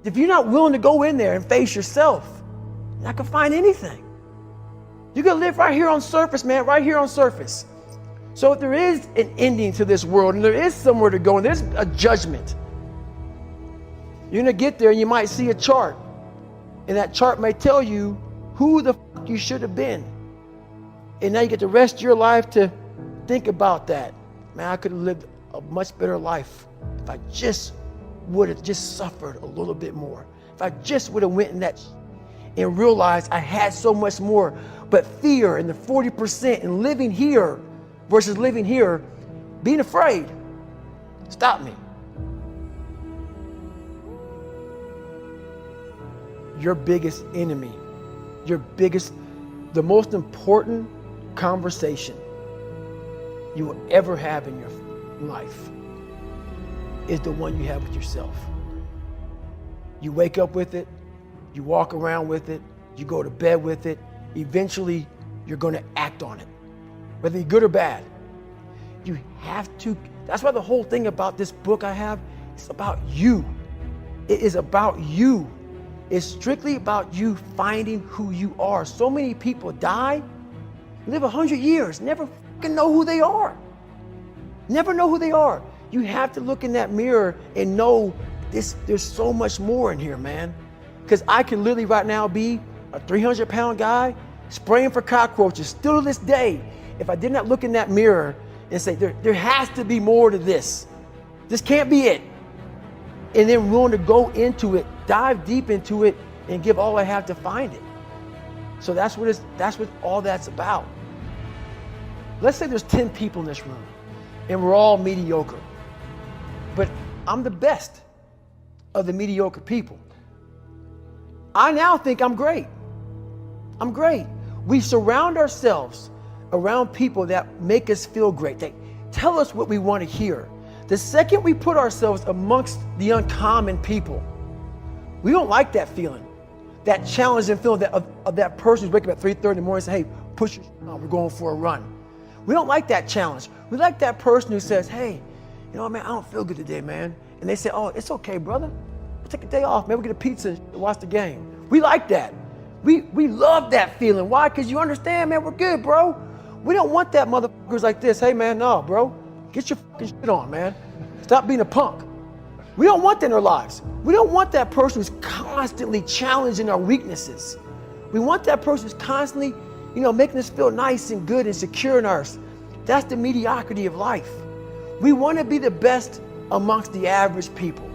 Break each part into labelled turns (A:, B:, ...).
A: If you're not willing to go in there and face yourself, you're not gonna find anything. You're gonna live right here on surface, man, right here on surface. So if there is an ending to this world and there is somewhere to go and there's a judgment, you're gonna get there and you might see a chart. And that chart may tell you who the fuck you should have been. And now you get the rest of your life to think about that. Man, I could have lived a much better life if I just would have just suffered a little bit more. If I just would have went in that and realized I had so much more. But fear and the 40% and living here versus living here, being afraid, stopped me. Your biggest enemy, the most important conversation you will ever have in your life is the one you have with yourself. You wake up with it, you walk around with it, you go to bed with it. Eventually, you're going to act on it, whether you're good or bad. You have to. That's why the whole thing about this book I have, it's about you. It is about you. It's strictly about you finding who you are. So many people die, live 100 years, never fucking know who they are. Never know who they are. You have to look in that mirror and know there's so much more in here, man. Because I can literally right now be a 300-pound guy spraying for cockroaches still to this day. If I did not look in that mirror and say, there has to be more to this. This can't be it. And then willing to go into it, dive deep into it, and give all I have to find it. So that's what all that's about. Let's say there's 10 people in this room, and we're all mediocre. But I'm the best of the mediocre people. I now think I'm great. I'm great. We surround ourselves around people that make us feel great. They tell us what we want to hear. The second we put ourselves amongst the uncommon people, we don't like that feeling, that challenging feeling of that person who's waking up at 3:30 in the morning and say, hey, push your shit on, we're going for a run. We don't like that challenge. We like that person who says, hey, you know what, man, I don't feel good today, man. And they say, oh, it's okay, brother. We'll take a day off, man. We'll get a pizza and watch the game. We like that. We love that feeling. Why? Because you understand, man, we're good, bro. We don't want that motherfuckers like this. Hey, man, no, bro. Get your fucking shit on, man. Stop being a punk. We don't want that in our lives. We don't want that person who's constantly challenging our weaknesses. We want that person who's constantly, making us feel nice and good and secure in ours. That's the mediocrity of life. We want to be the best amongst the average people.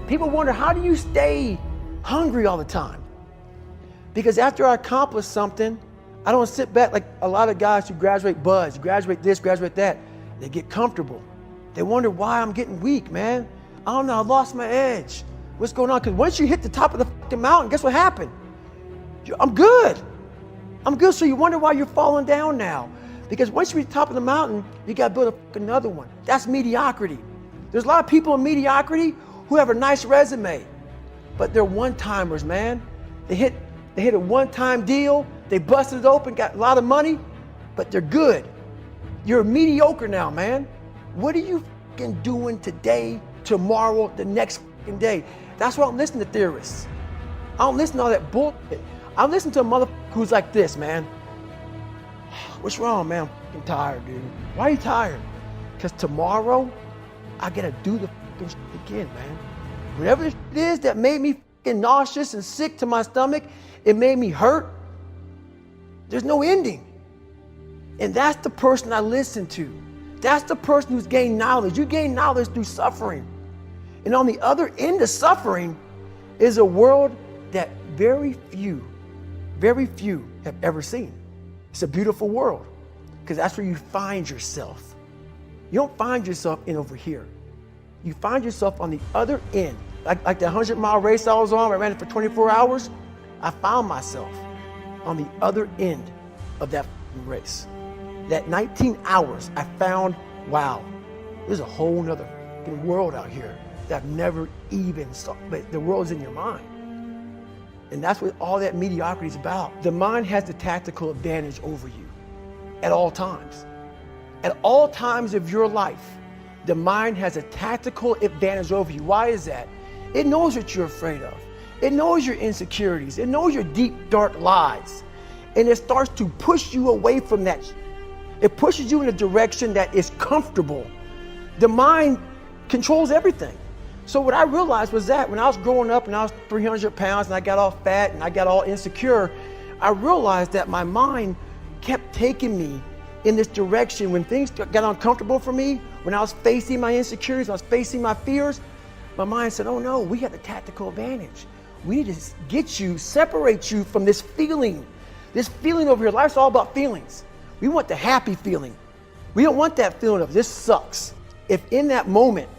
A: People wonder, how do you stay hungry all the time? Because after I accomplish something, I don't sit back like a lot of guys who graduate buds, graduate this, graduate that. They get comfortable. They wonder why I'm getting weak, man. I don't know, I lost my edge. What's going on? Because once you hit the top of the fucking mountain, guess what happened? I'm good. I'm good, so you wonder why you're falling down now. Because once you reach the top of the mountain, you got to build another one. That's mediocrity. There's a lot of people in mediocrity who have a nice resume, but they're one-timers, man. They hit a one-time deal, they busted it open, got a lot of money, but they're good. You're mediocre now, man. What are you fucking doing today, tomorrow, the next fucking day? That's why I don't listen to theorists. I don't listen to all that bullshit. I listen to a motherfucker who's like this, man. What's wrong, man? I'm fucking tired, dude. Why are you tired? Because tomorrow, I gotta do the fucking shit again, man. Whatever this shit is that made me fucking nauseous and sick to my stomach, it made me hurt. There's no ending. And that's the person I listen to. That's the person who's gained knowledge. You gain knowledge through suffering. And on the other end of suffering is a world that very few have ever seen. It's a beautiful world because that's where you find yourself. You don't find yourself in over here. You find yourself on the other end. Like the 100-mile race I was on, I ran it for 24 hours. I found myself on the other end of that race. That 19 hours, I found, wow, there's a whole nother world out here that I've never even saw, but the world's in your mind. And that's what all that mediocrity is about. The mind has the tactical advantage over you at all times. At all times of your life, the mind has a tactical advantage over you. Why is that? It knows what you're afraid of. It knows your insecurities. It knows your deep, dark lies. And it starts to push you away from that. It pushes you in a direction that is comfortable. The mind controls everything. So what I realized was that when I was growing up and I was 300 pounds and I got all fat and I got all insecure, I realized that my mind kept taking me in this direction. When things got uncomfortable for me, when I was facing my insecurities, I was facing my fears, my mind said, oh no, we have the tactical advantage. We need to get you, separate you from this feeling over here. Life's all about feelings. We want the happy feeling. We don't want that feeling of this sucks. If in that moment,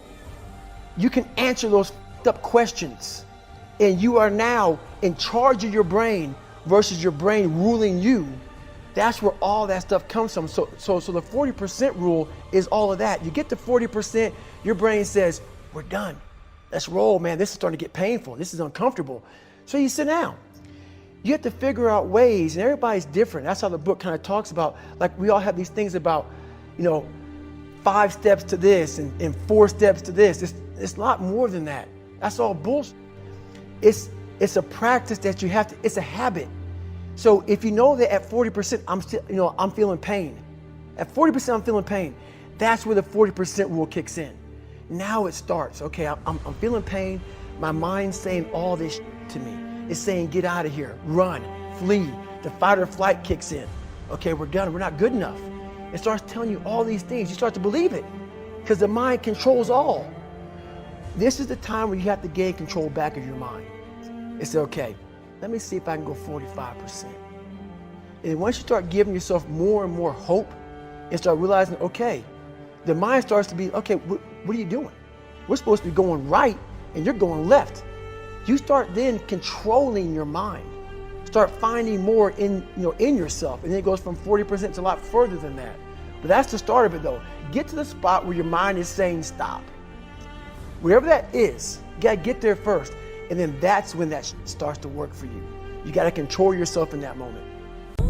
A: you can answer those up questions and you are now in charge of your brain versus your brain ruling you, that's where all that stuff comes from. So the 40% rule is all of that. You get to 40%, your brain says, we're done. Let's roll, man. This is starting to get painful. This is uncomfortable. So you sit down. You have to figure out ways, and everybody's different. That's how the book kind of talks about, like we all have these things about, 5 steps to this and 4 steps to this. It's a lot more than that. That's all bullshit. It's a practice that you have to, it's a habit. So if you know that at 40%, I'm feeling pain. At 40%, I'm feeling pain. That's where the 40% rule kicks in. Now it starts. Okay, I'm feeling pain. My mind's saying all this to me. It's saying, get out of here, run, flee. The fight or flight kicks in. Okay, we're done. We're not good enough. It starts telling you all these things. You start to believe it because the mind controls all. This is the time where you have to gain control back of your mind. It's okay. Let me see if I can go 45%. And once you start giving yourself more and more hope and start realizing, okay, the mind starts to be, okay, what are you doing? We're supposed to be going right and you're going left. You start then controlling your mind. Start finding more in yourself. And then it goes from 40% to a lot further than that. But that's the start of it though. Get to the spot where your mind is saying stop. Wherever that is, you gotta get there first. And then that's when that starts to work for you. You gotta control yourself in that moment.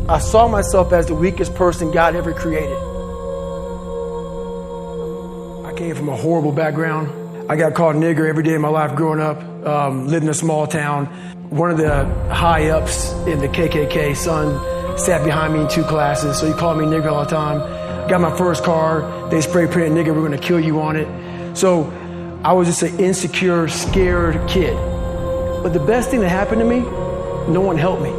A: I saw myself as the weakest person God ever created. I came from a horrible background. I got called nigger every day of my life growing up, lived in a small town. One of the high ups in the KKK, son, sat behind me in 2 classes, so he called me nigger all the time. Got my first car, they spray painted nigger, we're gonna kill you on it. So I was just an insecure, scared kid. But the best thing that happened to me, no one helped me.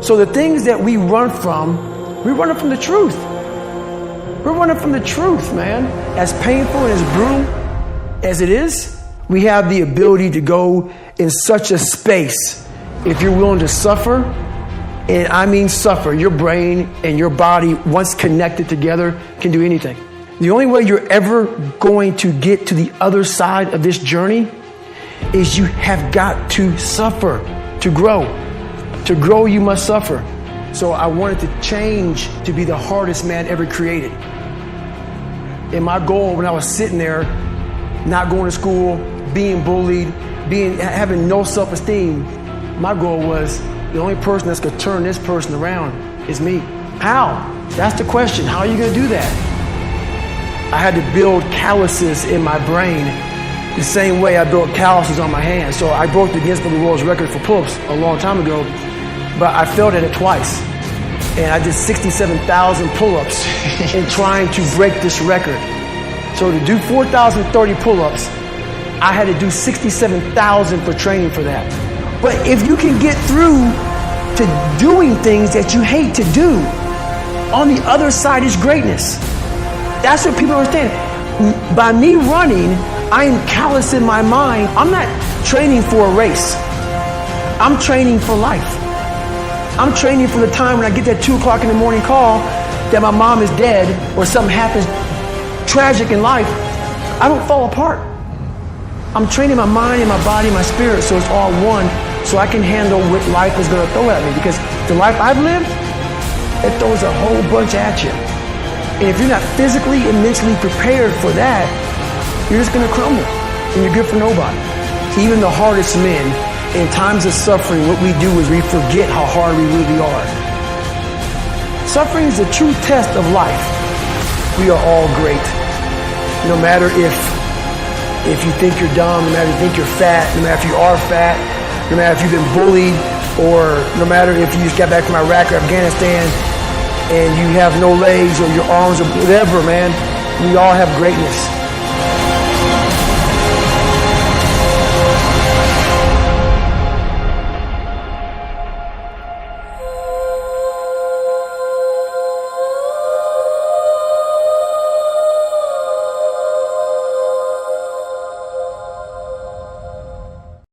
A: So the things that we run from the truth. We're running from the truth, man. As painful and as brutal as it is, we have the ability to go in such a space if you're willing to suffer, and I mean suffer. Your brain and your body, once connected together, can do anything. The only way you're ever going to get to the other side of this journey is you have got to suffer to grow. To grow, you must suffer. So I wanted to change to be the hardest man ever created. And my goal when I was sitting there, not going to school, being bullied, having no self-esteem, my goal was the only person that's going to turn this person around is me. How? That's the question. How are you going to do that? I had to build calluses in my brain the same way I built calluses on my hands. So I broke the Guinness Book of World Record for pull-ups a long time ago, but I failed at it twice. And I did 67,000 pull-ups in trying to break this record. So to do 4,030 pull-ups, I had to do 67,000 for training for that. But if you can get through to doing things that you hate to do, on the other side is greatness. That's what people understand. By me running, I am callous in my mind. I'm not training for a race. I'm training for life. I'm training for the time when I get that 2 o'clock in the morning call that my mom is dead or something happens tragic in life. I don't fall apart. I'm training my mind and my body and my spirit so it's all one, so I can handle what life is going to throw at me. Because the life I've lived, it throws a whole bunch at you. And if you're not physically and mentally prepared for that, you're just going to crumble and you're good for nobody. Even the hardest men, in times of suffering, what we do is we forget how hard we really are. Suffering is a true test of life. We are all great. No matter if if you think you're dumb, no matter if you think you're fat, no matter if you are fat, no matter if you've been bullied, or no matter if you just got back from Iraq or Afghanistan and you have no legs or your arms or whatever, man, we all have greatness.